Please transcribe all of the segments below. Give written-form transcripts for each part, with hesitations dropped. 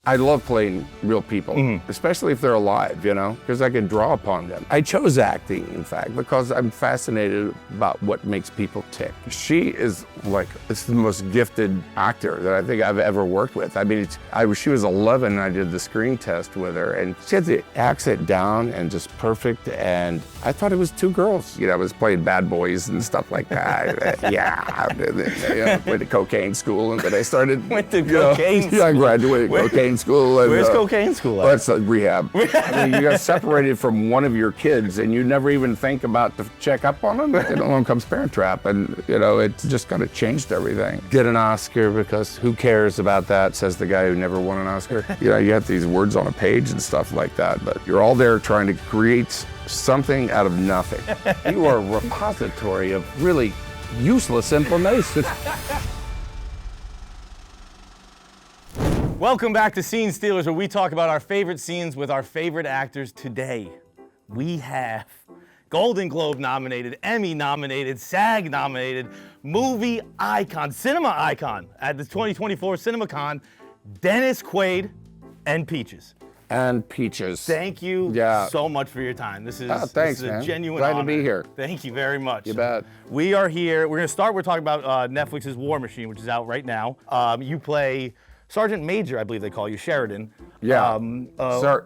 I love playing real people, especially if they're alive, you know, because I can draw upon them. I chose acting, in fact, because I'm fascinated about what makes people tick. She is it's the most gifted actor that I think I've ever worked with. I mean, she was 11 and I did the screen test with her, and she had the accent down and just perfect, and I thought it was two girls. You know, I was playing bad boys and stuff like that. Went to cocaine school, and then I started. Went to cocaine school? Yeah, I graduated cocaine school. And, where's cocaine school at? Well, it's rehab. I mean, you got separated from one of your kids, and you never even think about to check up on them. And along comes Parent Trap, and you know, it's just kind of changed everything. Get an Oscar because who cares about that? Says the guy who never won an Oscar. You know, you have these words on a page and stuff like that, but you're all there trying to create something out of nothing. You are a repository of really useless information. Welcome back to Scene Stealers, where we talk about our favorite scenes with our favorite actors. Today, we have Golden Globe nominated, Emmy nominated, SAG nominated, movie icon, cinema icon at the 2024 CinemaCon, Dennis Quaid and Peaches. And Peaches. Thank you so much for your time. This is, thanks, this is a man. genuine Glad honor. to be here. Thank you very much. You bet. We are here. We're talking about Netflix's War Machine, which is out right now. You play Sergeant Major, I believe they call you, Sheridan. Yeah.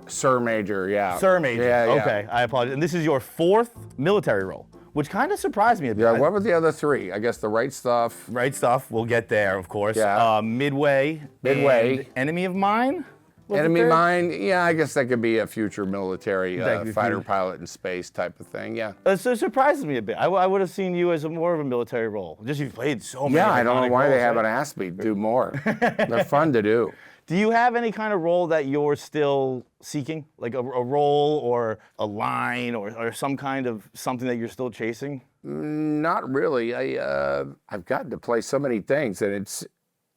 Sir Major, yeah. Sir Major. Yeah. Okay, I apologize. And this is your fourth military role, which kind of surprised me a bit. Yeah, what were the other three? I guess The Right Stuff. Right Stuff, we'll get there, of course. Yeah. Midway. And Enemy of Mine? Enemy Mine, yeah, I guess that could be a future military fighter pilot in space type of thing, yeah. So it surprises me a bit. I would have seen you as more of a military role. Just you've played so many. Yeah, I don't know why roles, they haven't asked me to do more. They're fun to do. Do you have any kind of role that you're still seeking? Like a role or a line or some kind of something that you're still chasing? Not really. I've gotten to play so many things, and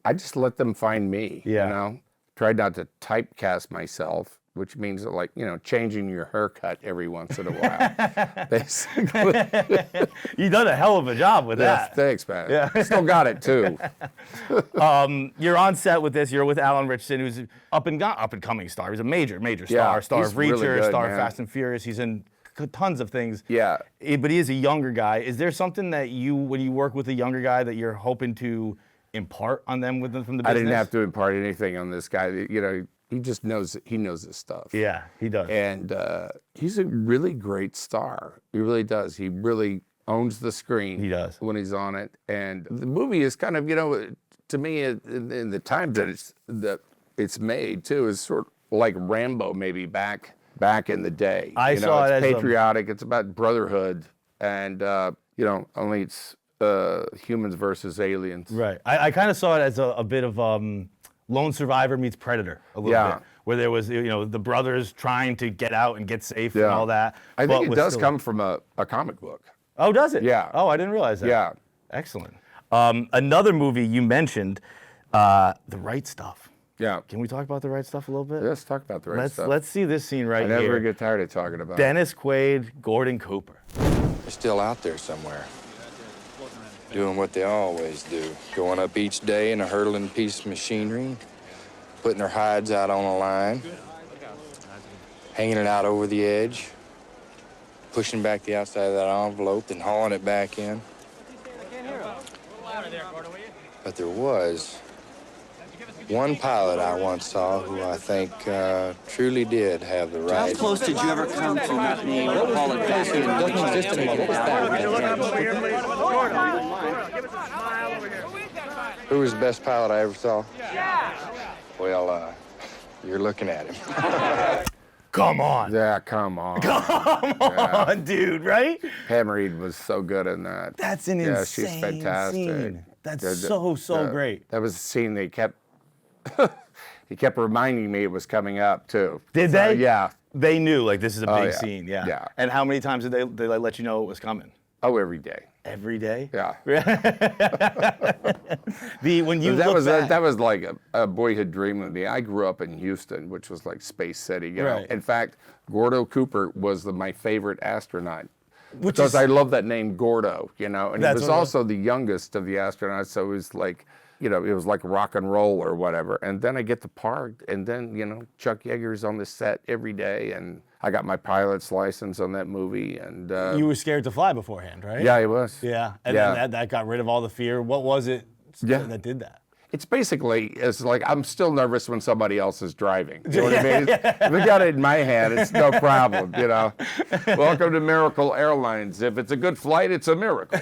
I just let them find me, you know? Tried not to typecast myself, which means like, you know, changing your haircut every once in a while, basically. You've done a hell of a job with that. Thanks, man. Yeah. Still got it, too. You're on set with this. You're with Alan Ritchson, who's up and coming star. He's a major star. Star of Reacher, really good, star of man. Fast and Furious. He's in tons of things. Yeah. But he is a younger guy. Is there something that when you work with a younger guy, that you're hoping to impart on them from the business? I didn't have to impart anything on this guy. You know, he just knows his stuff. Yeah, he does. And he's a really great star. He really does. He really owns the screen. He does. When he's on it. And the movie is kind of, you know, to me, in the time that it's made too, is sort of like Rambo maybe back in the day. I saw it as patriotic. It's about brotherhood, and you know, only it's humans versus aliens. Right. I kind of saw it as a bit of Lone Survivor meets Predator a little bit, where there was, you know, the brothers trying to get out and get safe and all that. I think it does come from a comic book. Oh, does it? Yeah. Oh, I didn't realize that. Yeah. Excellent. Another movie you mentioned, The Right Stuff. Yeah. Can we talk about The Right Stuff a little bit? Let's talk about The Right Stuff. Let's see this scene right here. I never get tired of talking about it. Dennis Quaid, Gordon Cooper. They're still out there somewhere, doing what they always do, going up each day in a hurtling piece of machinery, putting their hides out on a line, hanging it out over the edge, pushing back the outside of that envelope, then hauling it back in. But there was one pilot I once saw who I think truly did have the right. How close did you ever come to not being able to call it passing? It doesn't exist anymore. What was that? Who was the best pilot I ever saw? Well, you're looking at him. Come on. Yeah, come on. Come on, dude, right? Pam Reed was so good in that. That's an insane she's fantastic. Scene. That's so great. That was a scene they kept he kept reminding me it was coming up too. Did they? Yeah. They knew, like, this is a big scene, yeah. Yeah. And how many times did they let you know it was coming? Oh, every day. Every day? Yeah. When you that look was back, that was like a boyhood dream of me. I grew up in Houston, which was like Space City. You know? Right. In fact, Gordo Cooper was my favorite astronaut. Because I love that name, Gordo, you know, and he was also the youngest of the astronauts, so it was like it was like rock and roll or whatever. And then I get to park, and then, Chuck Yeager's on the set every day, and I got my pilot's license on that movie. And You were scared to fly beforehand, right? yeah, he was. Yeah, and Yeah. then that got rid of all the fear. What was it that did that? It's like I'm still nervous when somebody else is driving. You know what I mean? If I got it in my hand, it's no problem, Welcome to Miracle Airlines. If it's a good flight, it's a miracle.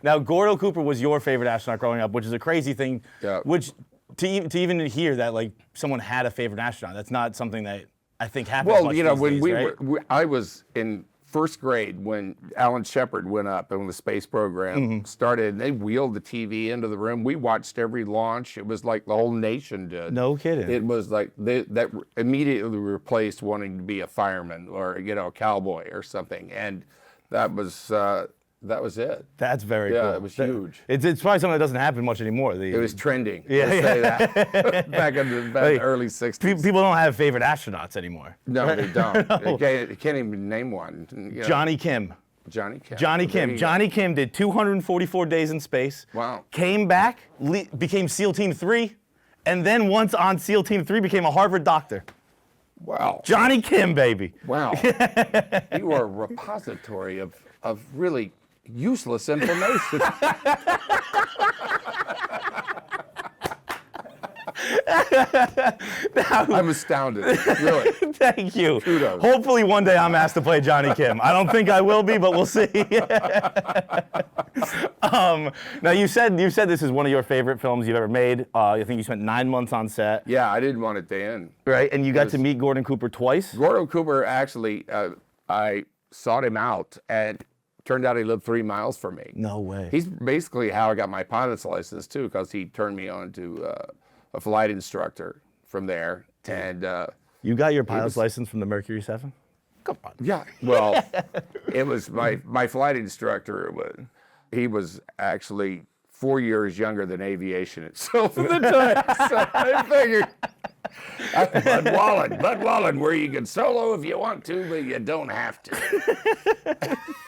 Now, Gordo Cooper was your favorite astronaut growing up, which is a crazy thing. Yeah. Which to even hear that like someone had a favorite astronaut, that's not something that I think happens. Well, much when these days, right? I was in first grade when Alan Shepard went up and when the space program started, and they wheeled the TV into the room. We watched every launch. It was like the whole nation did. No kidding. It was like that immediately replaced wanting to be a fireman or a cowboy or something, and that was it. That's very cool. Yeah, it was huge. It's probably something that doesn't happen much anymore. It was trending. Yeah, Let's say that. back in the early 60s. People don't have favorite astronauts anymore. No, they don't. No. They can't even name one. Johnny Kim. Johnny Kim. Johnny Kim. Johnny Kim did 244 days in space. Wow. Came back, became SEAL Team 3, and then once on SEAL Team 3 became a Harvard doctor. Wow. Johnny Kim, baby. Wow. You are a repository of really useless information. I'm astounded, really. Thank you. Kudos. Hopefully one day I'm asked to play Johnny Kim. I don't think I will be, but we'll see. Now you said this is one of your favorite films you've ever made. I think you spent 9 months on set. Yeah, I didn't want it to end. Right, and you got to meet Gordon Cooper twice. Gordon Cooper, actually, I sought him out, and turned out he lived 3 miles from me. No way. He's basically how I got my pilot's license, too, because he turned me on to a flight instructor from there. And you got your pilot's license from the Mercury 7? Come on. yeah, well, it was my flight instructor. He was actually 4 years younger than aviation itself at the time. So I figured, Bud Wallen, where you can solo if you want to, but you don't have to.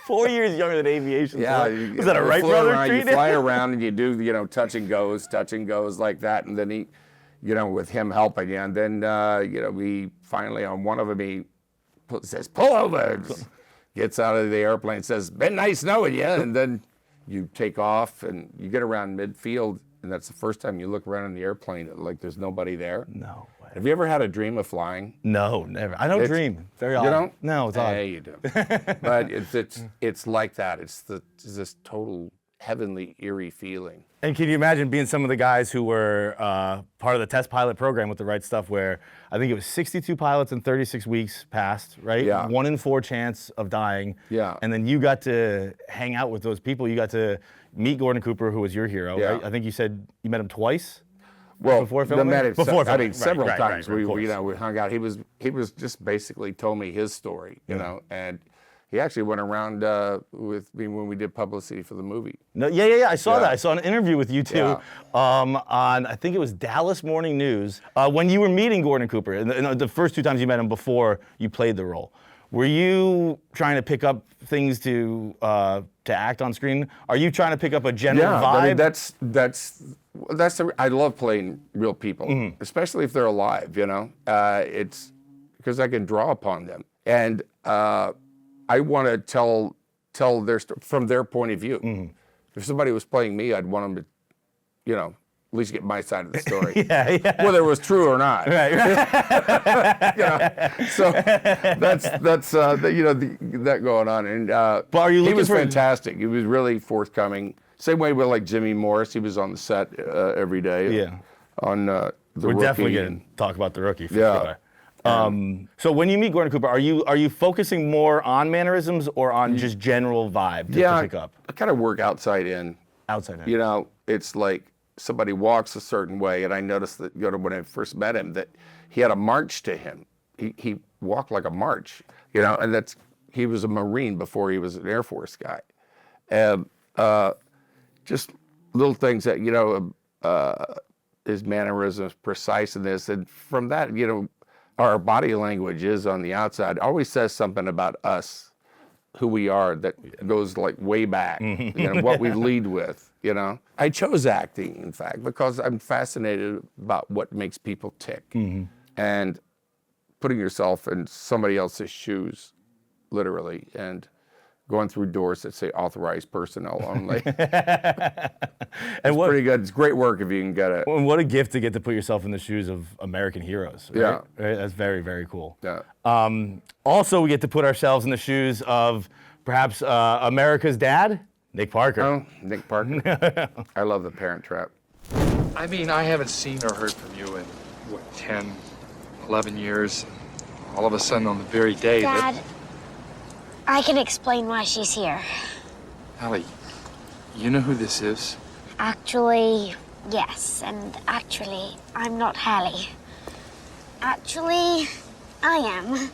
4 years younger than aviation. Yeah, So was that a Wright brother treat? You fly around and you do, touch and goes like that, and then he, with him helping you, and then, we finally on one of them he says, pull over, gets out of the airplane, says, been nice knowing you, and then you take off and you get around midfield, and that's the first time you look around in the airplane like there's nobody there. No way. Have you ever had a dream of flying? No, never. I don't dream. Very odd. You don't? No, it's odd. Yeah, you do. But it's like that. It's this total heavenly, eerie feeling. And can you imagine being some of the guys who were part of the test pilot program with the right stuff, where I think it was 62 pilots in 36 weeks passed, right? Yeah. 1 in 4 chance of dying. Yeah. And then you got to hang out with those people. You got to meet Gordon Cooper, who was your hero. Yeah. Right? I think you said you met him twice. Well, Before filming? Before Filming. filming. Several Right, times. of course. We hung out. He was just basically told me his story, and he actually went around with me when we did publicity for the movie. No, yeah. I saw Yeah. that. I saw an interview with you two Yeah. on, I think it was Dallas Morning News, when you were meeting Gordon Cooper, and the first 2 times you met him before you played the role. Were you trying to pick up things to act on screen? Are you trying to pick up a general vibe? I mean, I love playing real people, especially if they're alive. It's because I can draw upon them, and I want to tell their from their point of view. If somebody was playing me, I'd want them to, at least get my side of the story. Yeah. Whether it was true or not. Right. So that's that going on, and But are you he looking was for- fantastic. He was really forthcoming. Same way with like Jimmy Morris, he was on the set every day. Yeah. On the We're Rookie definitely going and- to talk about the Rookie for Yeah. sure. So when you meet Gordon Cooper, are you focusing more on mannerisms or on just general vibe to pick up? I kind of work outside in. Outside in. It's like somebody walks a certain way, and I noticed that when I first met him that he had a march to him. He walked like a march, and he was a Marine before he was an Air Force guy, and just little things that his mannerisms, preciseness, and from that our body language is on the outside always says something about us, who we are, that goes like way back, what we lead with, you know? I chose acting, in fact, because I'm fascinated about what makes people tick. And putting yourself in somebody else's shoes, literally, and going through doors that say authorized personnel only. It's pretty good. It's great work if you can get it. And what a gift to get to put yourself in the shoes of American heroes. Right? Yeah. Right? That's very, very cool. Yeah. Also, we get to put ourselves in the shoes of perhaps America's dad, Nick Parker. Oh, Nick Parker. I love The Parent Trap. I mean, I haven't seen or heard from you in, what, 10, 11 years. All of a sudden, on the very day Dad, I can explain why she's here. Allie, you know who this is? Actually, yes. And actually, I'm not Hallie. Actually, I am.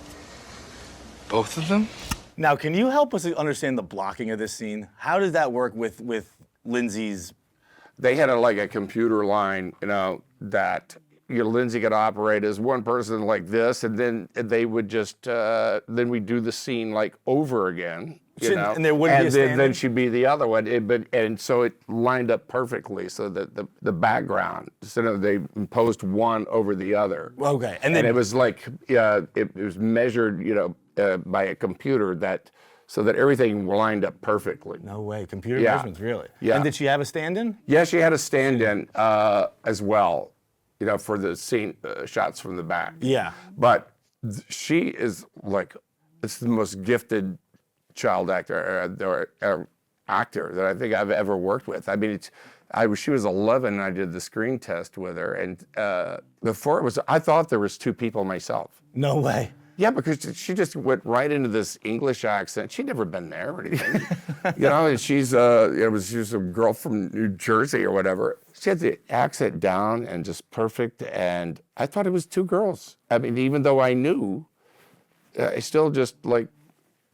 Both of them? Now, can you help us understand the blocking of this scene? How does that work with Lindsay's? They had a computer line, that Lindsay could operate as one person like this, and then they would just then we do the scene over again, And there wouldn't be a stand-in? then she'd be the other one. And so it lined up perfectly, so that the background, so they imposed one over the other. Okay, and it was it was measured, by a computer so that everything lined up perfectly. No way, computer measurements, really? Yeah. And did she have a stand-in? Yeah, she had a stand-in as well, for the scene shots from the back. Yeah. But she is it's the most gifted child actor or actor that I think I've ever worked with. I mean, she was 11 and I did the screen test with her, and before I thought there was two people myself. No way. Yeah, because she just went right into this English accent. She'd never been there or anything, and she's a girl from New Jersey or whatever. She had the accent down and just perfect, and I thought it was two girls. I mean, even though I knew, I still just took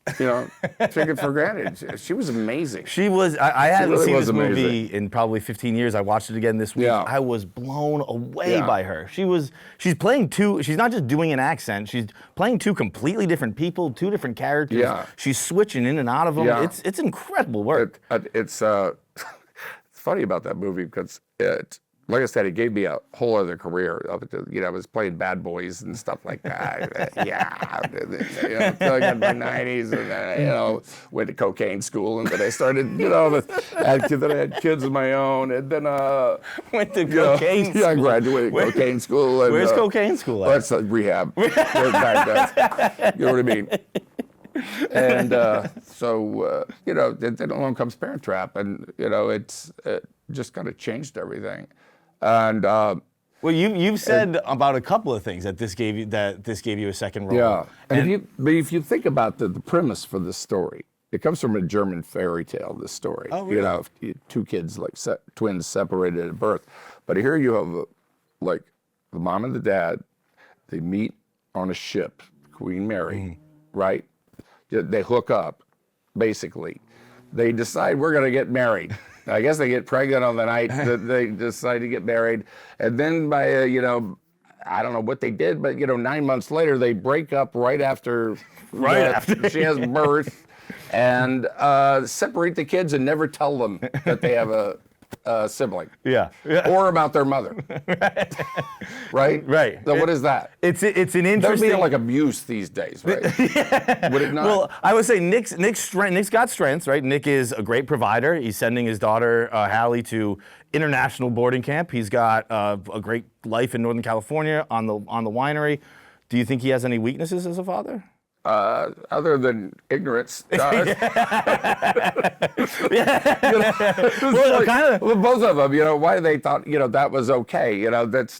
it for granted. She was amazing. She was. I hadn't really seen was this movie amazing. in probably 15 years. I watched it again this week. Yeah. I was blown away Yeah. by her. She's playing two. She's not just doing an accent. She's playing two completely different people, two different characters. Yeah. She's switching in and out of them. Yeah. It's incredible work. It's funny about that movie because like I said, it gave me a whole other career. I was playing bad boys and stuff like that. Until I got in my 90s, and then, went to cocaine school, and then I started, then I had kids of my own, and then Went to cocaine school. Yeah, I graduated cocaine school. And, Where's cocaine school at? That's rehab. You know what I mean? And then along comes Parent Trap, and it just kind of changed everything. And Well, you've said about a couple of things that this gave you a second role. yeah, but if you think about the premise for this story, it comes from a German fairy tale. This story, Oh, really? Two kids twins separated at birth, but here you have the mom and the dad. They meet on a ship, Queen Mary, right? They hook up, basically. They decide we're going to get married. I guess they get pregnant on the night that they decide to get married. And then by, I don't know what they did, but, 9 months later, they break up right after she has birth, and separate the kids and never tell them that they have a sibling. Yeah. Or about their mother. Right? Right. So what is that? It's an That would interesting. be like abuse these days, right? Would it not? Well, I would say Nick's got strengths, right? Nick is a great provider. He's sending his daughter Hallie to international boarding camp. He's got a great life in Northern California on the winery. Do you think he has any weaknesses as a father? Other than ignorance. Well, kind of. Well, both of them, why they thought, that was okay. That's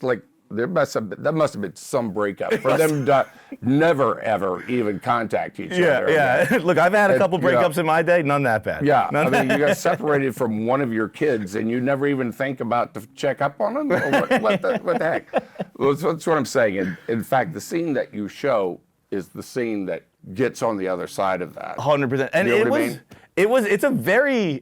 that must have been some breakup for them to never, ever even contact each other. Yeah. Look, I've had a couple you know, breakups in my day, none that bad. Yeah, None I mean, you got separated from one of your kids, and you never even think about to check up on them? Or what the heck? Well, that's what I'm saying. In fact, the scene that you show is the scene that gets on the other side of that. 100%. And You know what I mean?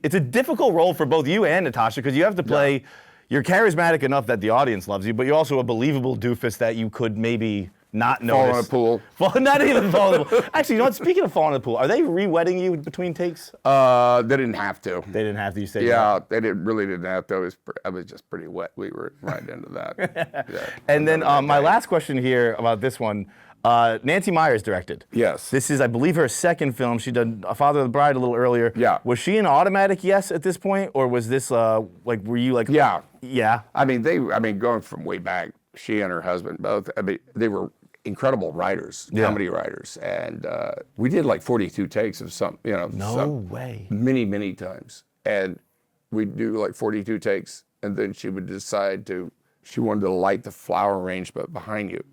it's a difficult role for both you and Natasha, because you have to play, you're charismatic enough that the audience loves you, but you're also a believable doofus that you could maybe not Fall notice. in a pool. Not even fall in the pool. Actually, you know what? Speaking of falling in the pool, are they re-wetting you between takes? They didn't have to. They didn't have to. You say Yeah, they really didn't have to. I was just pretty wet. We were right into that. Yeah. And then my last question here about this one. Nancy Meyers directed. Yes. This is, I believe, her second film. She did Father of the Bride a little earlier. Yeah. Was she an automatic yes at this point, or was this like, were you like? Yeah. Yeah. I mean, going from way back, she and her husband both. I mean, they were incredible writers, comedy writers, and we did like 42 takes of some, No way. many times, and we'd do like 42 takes, and then she would decide she wanted to light the flower arrangement behind you.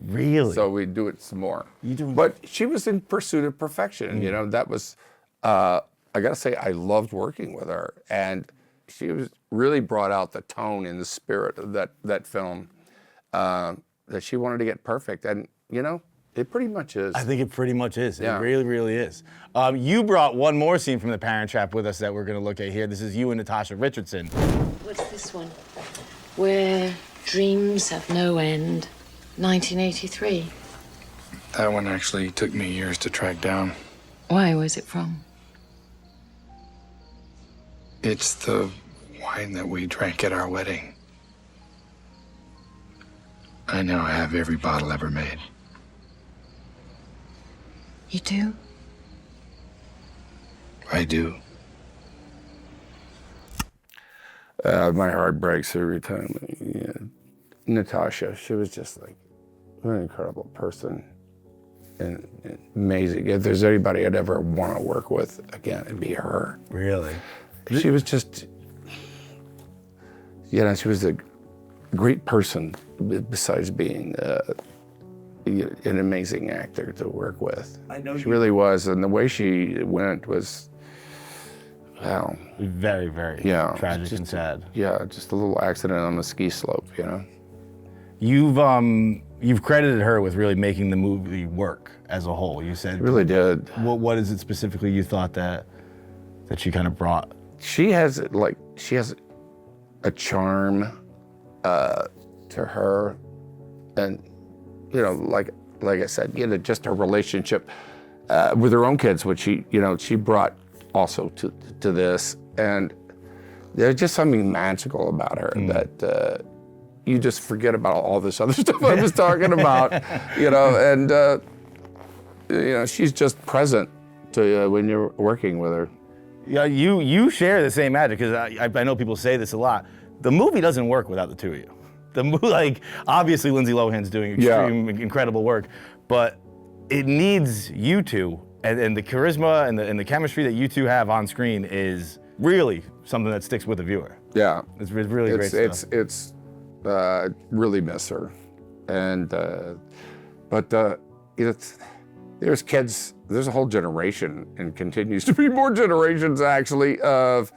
Really? So we'd do it some more. But she was in pursuit of perfection. That was, I gotta say, I loved working with her. And she really brought out the tone and the spirit of that film, that she wanted to get perfect. And, it pretty much is. I think it pretty much is. Yeah. It really, really is. You brought one more scene from The Parent Trap with us that we're gonna look at here. This is you and Natasha Richardson. What's this one? Where dreams have no end. 1983. That one actually took me years to track down. Why was it from? It's the wine that we drank at our wedding. I now have every bottle ever made. You do? I do. My heart breaks every time. Natasha, she was just like an incredible person and amazing. If there's anybody I'd ever want to work with again, it'd be her. Really? She was just, she was a great person besides being an amazing actor to work with. I know she really was, and the way she went was, wow. Very, very tragic and sad. Yeah, just a little accident on the ski slope, You've credited her with really making the movie work as a whole. You said It really did. What is it specifically you thought that she kind of brought? She has a charm to her, and like I said, just her relationship with her own kids, which she brought also to this, and there's just something magical about her that you just forget about all this other stuff I was talking about, and she's just present to you when you're working with her. Yeah, you share the same magic, because I know people say this a lot. The movie doesn't work without the two of you. The movie, obviously Lindsay Lohan's doing incredible work, but it needs you two, and the charisma and the chemistry that you two have on screen is really something that sticks with the viewer. Yeah, it's really great stuff. It's really miss her, and but there's kids. There's a whole generation, and continues to be more generations actually of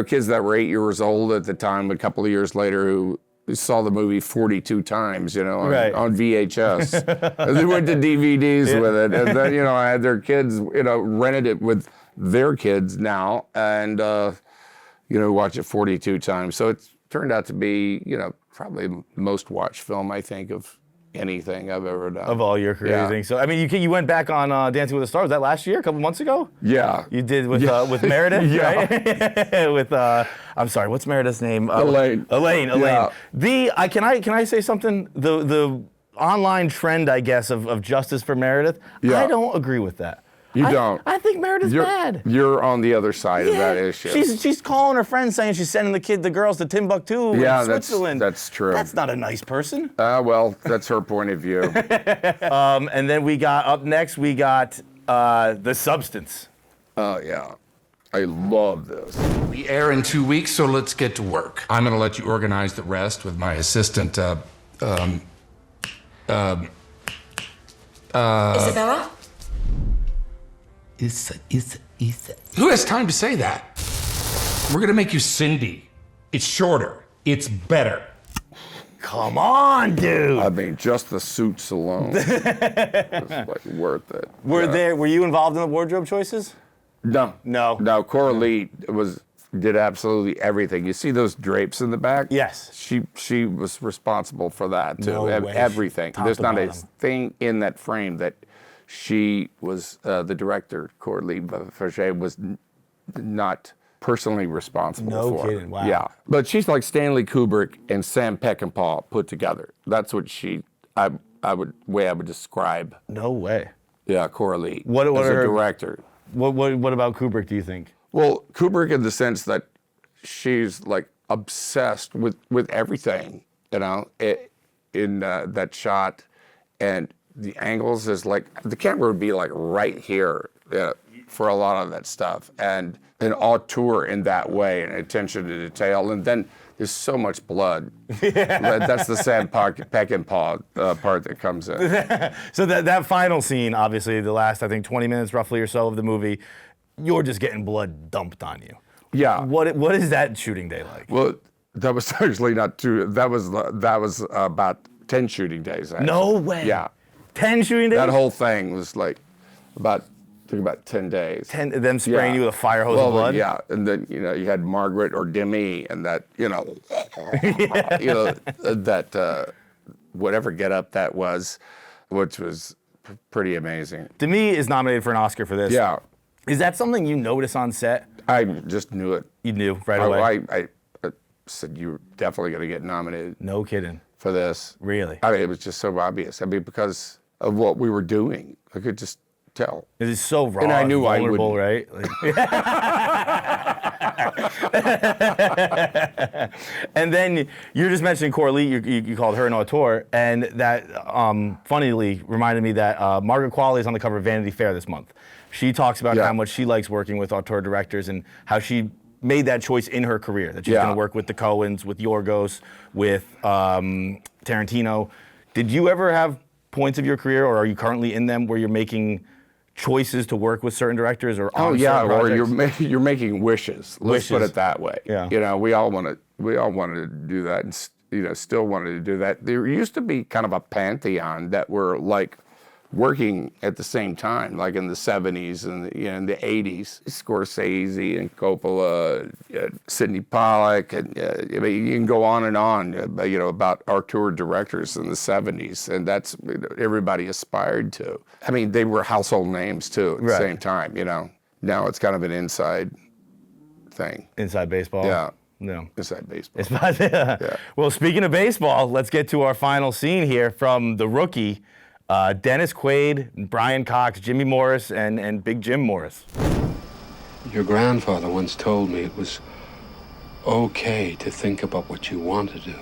kids that were 8 years old at the time, a couple of years later, who saw the movie 42 times, on VHS. And they went to DVDs with it, and then I had their kids, rented it with their kids now, and watch it 42 times. So it's turned out to be, probably the most watched film I think of anything I've ever done. Of all your career, you think so? I mean, you went back on Dancing with the Stars. Was that last year, a couple months ago? Yeah. You did with Meredith, right? With I'm sorry, what's Meredith's name? Elaine. Elaine. Yeah. Can I say something? The online trend, I guess, of justice for Meredith. Yeah. I don't agree with that. You don't. I think Meredith's bad. You're on the other side of that issue. She's calling her friends saying she's sending the girls to Timbuktu in Switzerland. That's true. That's not a nice person. Well, that's her point of view. And then up next we got The Substance. Oh yeah, I love this. We air in 2 weeks, so let's get to work. I'm gonna let you organize the rest with my assistant, Isabella? Who has time to say that? We're gonna make you Cindy. It's shorter. It's better. Come on, dude. I mean, just the suits alone is like worth it. Were you involved in the wardrobe choices? No. Cora Lee was did absolutely everything. You see those drapes in the back? Yes. She was responsible for that too. No way. Everything. Top There's to not a bottom. thing in that frame that she was the director, Courtney Fauché, was not personally responsible No for. kidding, wow. Yeah, but she's like Stanley Kubrick and Sam Peckinpah put together. That's what I would describe. No way. Yeah, Coralie What as are a her- director. What about Kubrick, do you think? Well, Kubrick in the sense that she's like obsessed with everything, you know, in that shot, and the angles is like the camera would be like right here for a lot of that stuff, and an auteur in that way, and attention to detail, and then there's so much blood. That's the Sam Peckinpah part that comes in. So that final scene, obviously, the last, I think, 20 minutes roughly or so of the movie, you're just getting blood dumped on you. Yeah. What is that shooting day like? Well, that was actually not true. That was about 10 shooting days. Actually. No way. Yeah. 10 shooting days? That whole thing was like took about 10 days. 10 them spraying you with a fire hose of blood? Yeah, and then you had Margaret or Demi, and that that whatever get up that was, which was pretty amazing. Demi is nominated for an Oscar for this. Yeah, Is that something you notice on set? I just knew it. You knew right away? I said you're definitely going to get nominated No kidding. for this. Really? I mean, it was just so obvious. I mean, because of what we were doing, I could just tell. It is so raw And I knew I vulnerable, wouldn't. right? And then you're just mentioning Coralie, you called her an auteur, and that funnily reminded me that Margaret Qualley is on the cover of Vanity Fair this month. She talks about how much she likes working with auteur directors and how she made that choice in her career, that she's going to work with the Coens, with Yorgos, with Tarantino. Did you ever have points of your career, or are you currently in them, where you're making choices to work with certain directors or on certain projects? Or you're making wishes. Let's put Wishes. it that way. Yeah. You know, we all wanted to do that, and still wanted to do that. There used to be kind of a pantheon that were like working at the same time, like in the 70s and in the 80s. Scorsese and Coppola, Sidney Pollack, and I mean, you can go on and on, about auteur directors in the 70s, and that's everybody aspired to. I mean, they were household names too at the same time. Now it's kind of an inside thing. Inside baseball? Yeah. No. Inside baseball. Yeah. Well, speaking of baseball, let's get to our final scene here from The Rookie. Dennis Quaid, Brian Cox, Jimmy Morris, and Big Jim Morris. Your grandfather once told me it was okay to think about what you want to do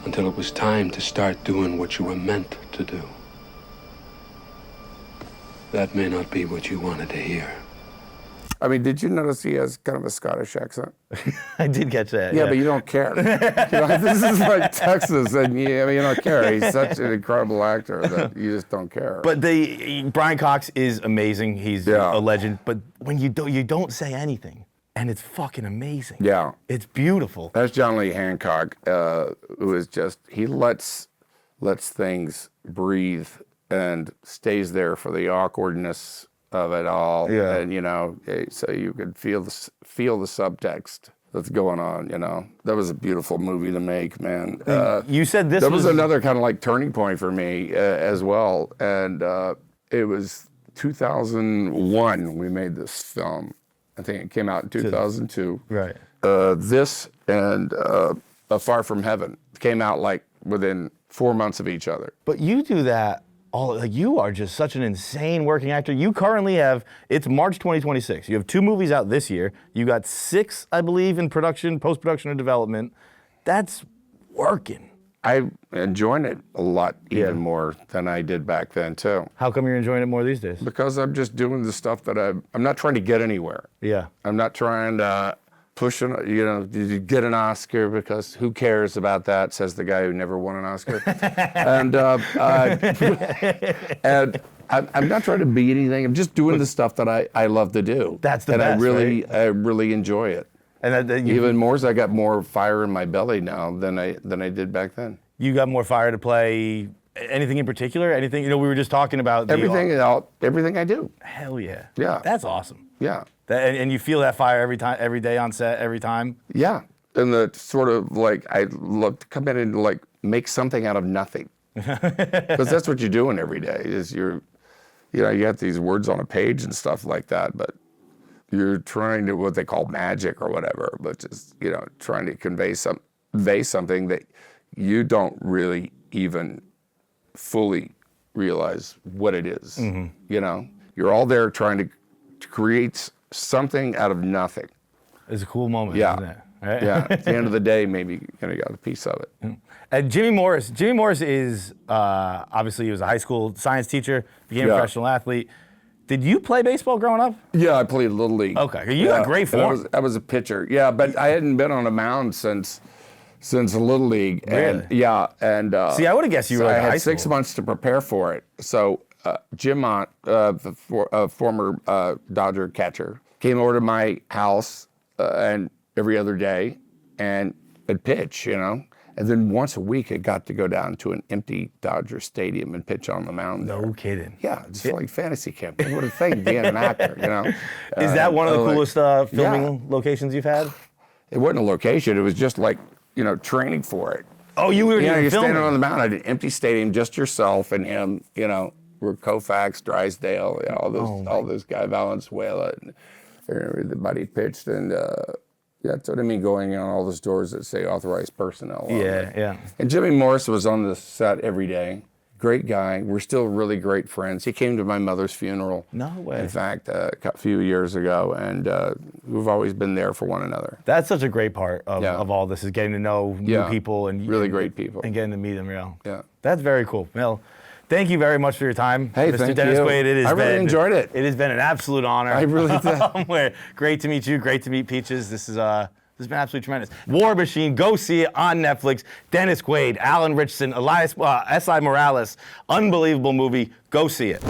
until it was time to start doing what you were meant to do. That may not be what you wanted to hear. I mean, did you notice he has kind of a Scottish accent? I did catch that. Yeah, but you don't care. This is like Texas, and you don't care. He's such an incredible actor that you just don't care. But Brian Cox is amazing. He's a legend. But when you don't say anything, and it's fucking amazing. Yeah, it's beautiful. That's John Lee Hancock, who is just he lets things breathe and stays there for the awkwardness of it all, and so you could feel the subtext that's going on. That was a beautiful movie to make, man. You said this was another kind of like turning point for me as well, and it was 2001 we made this film. I think it came out in 2002. Right. This and Far From Heaven came out like within 4 months of each other. But you do that. You are just such an insane working actor. You currently have, it's March 2026. You have 2 movies out this year. You got 6, I believe, in production, post-production, and development. That's working. I'm enjoying it a lot, even more than I did back then, too. How come you're enjoying it more these days? Because I'm just doing the stuff that I'm not trying to get anywhere. Yeah. I'm not trying to to get an Oscar, because who cares about that, says the guy who never won an Oscar. And I'm not trying to be anything. I'm just doing the stuff that I love to do. That's the best, I really enjoy it. And even more so, I got more fire in my belly now than I did back then. You got more fire to play Anything in particular? Anything? We were just talking about everything I do. Hell yeah. Yeah. That's awesome. Yeah. And you feel that fire every day on set, every time? Yeah. And the sort of like, I love to come in and like make something out of nothing. Because that's what you're doing every day is you have these words on a page and stuff like that, but you're trying to, what they call magic or whatever, but just, trying to convey something that you don't really even fully realize what it is. You're all there trying to create something out of nothing. It's a cool moment, yeah. isn't it? Right? Yeah, at the end of the day, maybe you got a piece of it. And Jimmy Morris is, obviously he was a high school science teacher, became a professional athlete. Did you play baseball growing up? Yeah, I played Little League. Okay, you got great form. I was a pitcher, but I hadn't been on a mound since Little League. Really? And see, I would have guessed you were I like had high 6 school. months to prepare for it. So Jim Mont, the former Dodger catcher, came over to my house and every other day and would pitch, And then once a week, I got to go down to an empty Dodger stadium and pitch on the mound. No kidding. Yeah, it's like fantasy camp. What a thing, being an actor, Is that one of the coolest filming locations you've had? It wasn't a location. It was just like, training for it. Oh, you were you're filming? standing on the mound at an empty stadium, just yourself and him, we're Koufax, Drysdale, all those guys, Valenzuela, and everybody pitched. And that's what I mean, going on all those doors that say authorized personnel. Yeah. And Jimmy Morris was on the set every day. Great guy. We're still really great friends. He came to my mother's funeral. No way. In fact, a few years ago, and we've always been there for one another. That's such a great part of all this is getting to know new people and really great people and getting to meet them. Yeah. That's very cool. Well, thank you very much for your time, hey, Mr. thank Dennis you. Quaid. I really enjoyed it. It has been an absolute honor. I really did. Great to meet you. Great to meet Peaches. This has been absolutely tremendous. War Machine, go see it on Netflix. Dennis Quaid, Alan Richardson, Elias, S.I. Morales, unbelievable movie. Go see it.